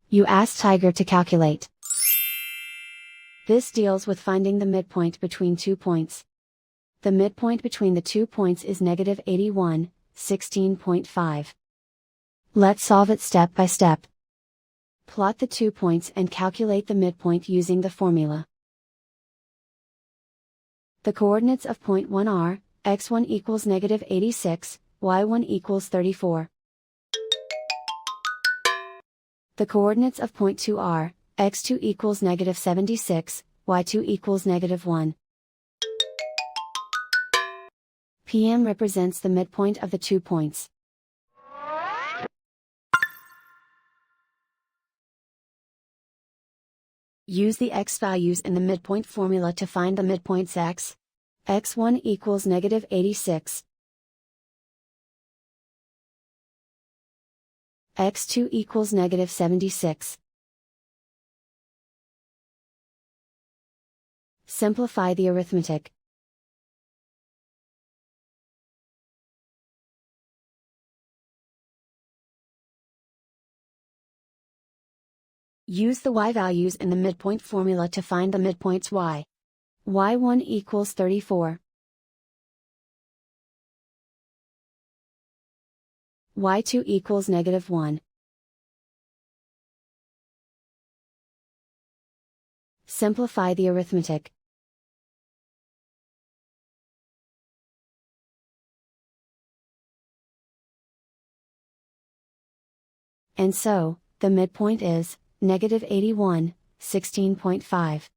You ask Tiger to calculate. This deals with finding the midpoint between 2 points. The midpoint between the 2 points is negative 81, 16.5. Let's solve it step by step. Plot the 2 points and calculate the midpoint using the formula. The coordinates of point 1 are, x1 equals negative 86, y1 equals 34. The coordinates of point 2 are, x2 equals negative 76, y2 equals negative 1. PM represents the midpoint of the 2 points. Use the x values in the midpoint formula to find the midpoints x. x1 equals negative 86. x2 equals negative 76. Simplify the arithmetic. Use the y values in the midpoint formula to find the midpoints y. y1 equals 34. y2 equals negative 1. Simplify the arithmetic. And so, the midpoint is, negative 81, 16.5.